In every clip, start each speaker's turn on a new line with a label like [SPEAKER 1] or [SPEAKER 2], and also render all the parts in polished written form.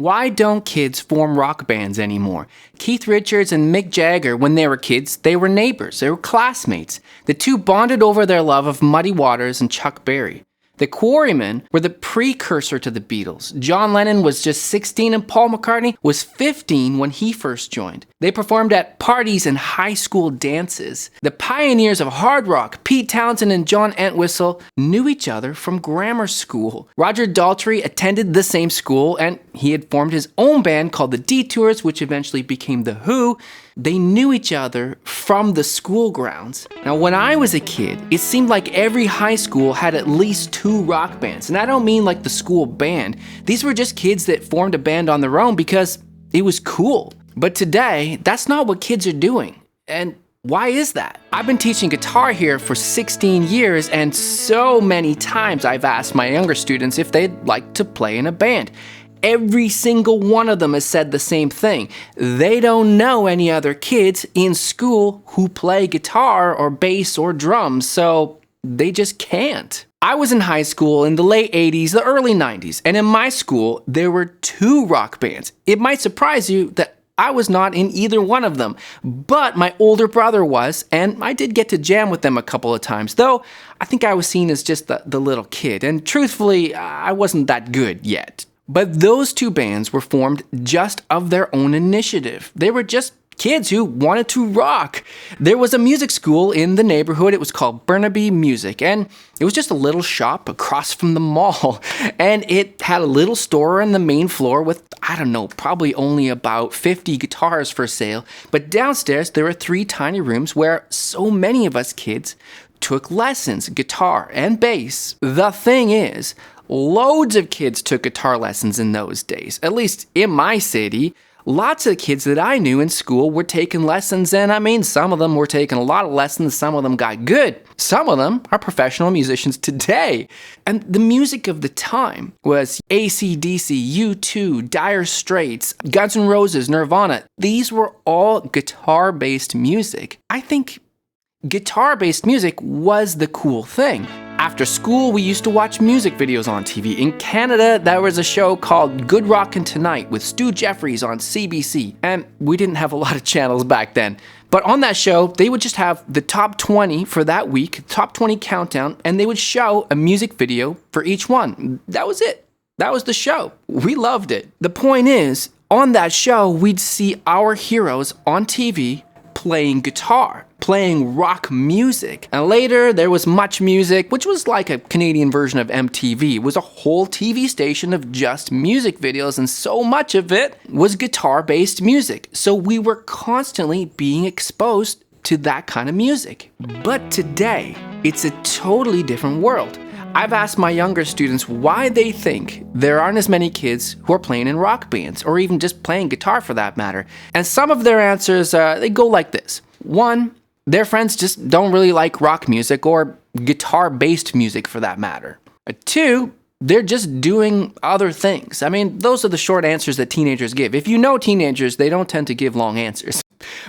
[SPEAKER 1] Why don't kids form rock bands anymore? Keith Richards and Mick Jagger, when they were kids, they were neighbors, they were classmates. The two bonded over their love of Muddy Waters and Chuck Berry. The Quarrymen were the precursor to the Beatles. John Lennon was just 16 and Paul McCartney was 15 when he first joined. They performed at parties and high school dances. The pioneers of hard rock, Pete Townsend and John Entwistle, knew each other from grammar school. Roger Daltrey attended the same school, and he had formed his own band called the Detours, which eventually became The Who. They knew each other from the school grounds. Now, when I was a kid, it seemed like every high school had at least 2 rock bands. And I don't mean like the school band. These were just kids that formed a band on their own because it was cool. But today, that's not what kids are doing. And why is that? I've been teaching guitar here for 16 years, and so many times I've asked my younger students if they'd like to play in a band. Every single one of them has said the same thing. They don't know any other kids in school who play guitar or bass or drums, so they just can't. I was in high school in the late 80s, the early 90s, and in my school, there were 2 rock bands. It might surprise you that I was not in either one of them, but my older brother was, and I did get to jam with them a couple of times, though I think I was seen as just the little kid, and truthfully, I wasn't that good yet. But those 2 bands were formed just of their own initiative. They were just kids who wanted to rock. There was a music school in the neighborhood. It was called Burnaby Music, and it was just a little shop across from the mall. And it had a little store on the main floor with, probably only about 50 guitars for sale. But downstairs, there were 3 tiny rooms where so many of us kids took lessons, guitar and bass. The thing is, loads of kids took guitar lessons in those days, at least in my city. Lots of kids that I knew in school were taking lessons, and some of them were taking a lot of lessons, some of them got good. Some of them are professional musicians today. And the music of the time was AC/DC, U2, Dire Straits, Guns N' Roses, Nirvana. These were all guitar-based music. I think guitar-based music was the cool thing. After school, we used to watch music videos on TV. In Canada, there was a show called Good Rockin' Tonight with Stu Jeffries on CBC. And we didn't have a lot of channels back then. But on that show, they would just have the top 20 for that week, top 20 countdown, and they would show a music video for each one. That was it. That was the show. We loved it. The point is, on that show, we'd see our heroes on TV playing guitar, playing rock music. And later, there was Much Music, which was like a Canadian version of MTV. It was a whole TV station of just music videos, and so much of it was guitar-based music. So we were constantly being exposed to that kind of music. But today, it's a totally different world. I've asked my younger students why they think there aren't as many kids who are playing in rock bands, or even just playing guitar for that matter. And some of their answers, they go like this. 1, their friends just don't really like rock music or guitar-based music for that matter. 2, they're just doing other things. Those are the short answers that teenagers give. If you know teenagers, they don't tend to give long answers.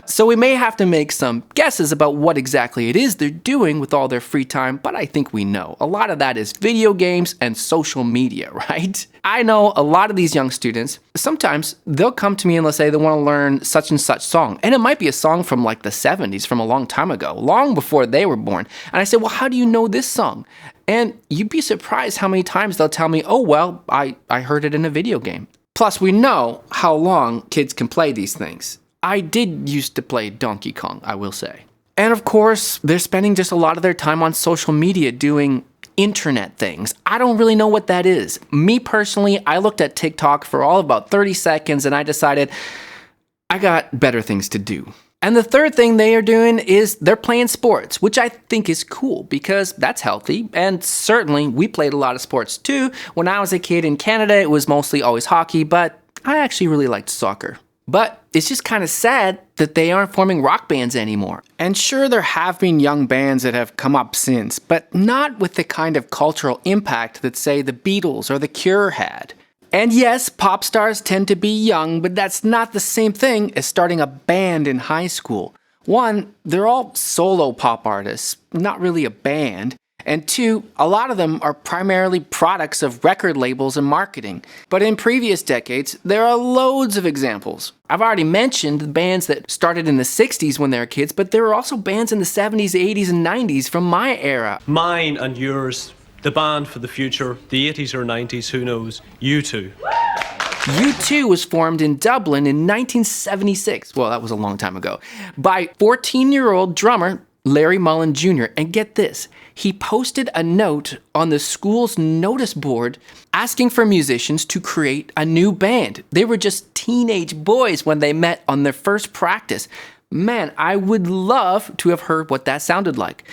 [SPEAKER 1] So we may have to make some guesses about what exactly it is they're doing with all their free time, but I think we know. A lot of that is video games and social media, right? I know a lot of these young students, sometimes they'll come to me and they'll say they want to learn such and such song. And it might be a song from like the 70s, from a long time ago, long before they were born. And I say, well, how do you know this song? And you'd be surprised how many times they'll tell me, oh, well, I heard it in a video game. Plus, we know how long kids can play these things. I did used to play Donkey Kong, I will say. And of course, they're spending just a lot of their time on social media doing internet things. I don't really know what that is. Me personally, I looked at TikTok for all about 30 seconds and I decided I got better things to do. And the third thing they are doing is they're playing sports, which I think is cool because that's healthy. And certainly we played a lot of sports too. When I was a kid in Canada, it was mostly always hockey, but I actually really liked soccer. But it's just kind of sad that they aren't forming rock bands anymore. And sure, there have been young bands that have come up since, but not with the kind of cultural impact that, say, the Beatles or The Cure had. And yes, pop stars tend to be young, but that's not the same thing as starting a band in high school. 1, they're all solo pop artists, not really a band. And two, a lot of them are primarily products of record labels and marketing. But in previous decades, there are loads of examples. I've already mentioned the bands that started in the 60s when they were kids, but there were also bands in the 70s, 80s, and 90s from my era.
[SPEAKER 2] Mine and yours, the band for the future, the 80s or 90s, who knows, U2.
[SPEAKER 1] U2 was formed in Dublin in 1976, well, that was a long time ago, by 14-year-old drummer Larry Mullen Jr. And get this, he posted a note on the school's notice board asking for musicians to create a new band. They were just teenage boys when they met on their first practice. Man, I would love to have heard what that sounded like.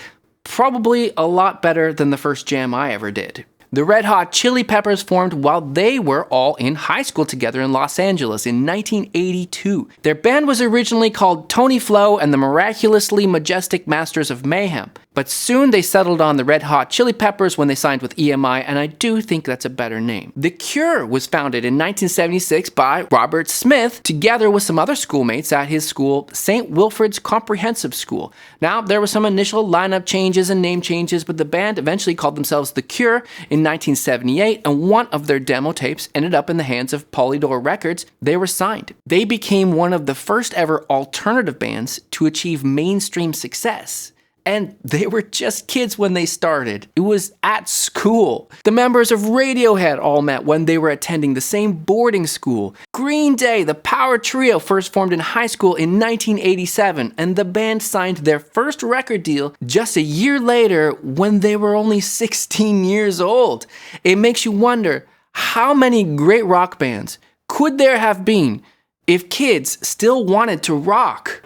[SPEAKER 1] Probably a lot better than the first jam I ever did. The Red Hot Chili Peppers formed while they were all in high school together in Los Angeles in 1982. Their band was originally called Tony Flo and the Miraculously Majestic Masters of Mayhem, but soon they settled on the Red Hot Chili Peppers when they signed with EMI, and I do think that's a better name. The Cure was founded in 1976 by Robert Smith, together with some other schoolmates at his school, St. Wilfrid's Comprehensive School. Now, there were some initial lineup changes and name changes, but the band eventually called themselves The Cure in 1978, and one of their demo tapes ended up in the hands of Polydor Records. They were signed. They became one of the first ever alternative bands to achieve mainstream success. And they were just kids when they started. It was at school. The members of Radiohead all met when they were attending the same boarding school. Green Day, the power trio, first formed in high school in 1987, and the band signed their first record deal just a year later when they were only 16 years old. It makes you wonder, how many great rock bands could there have been if kids still wanted to rock?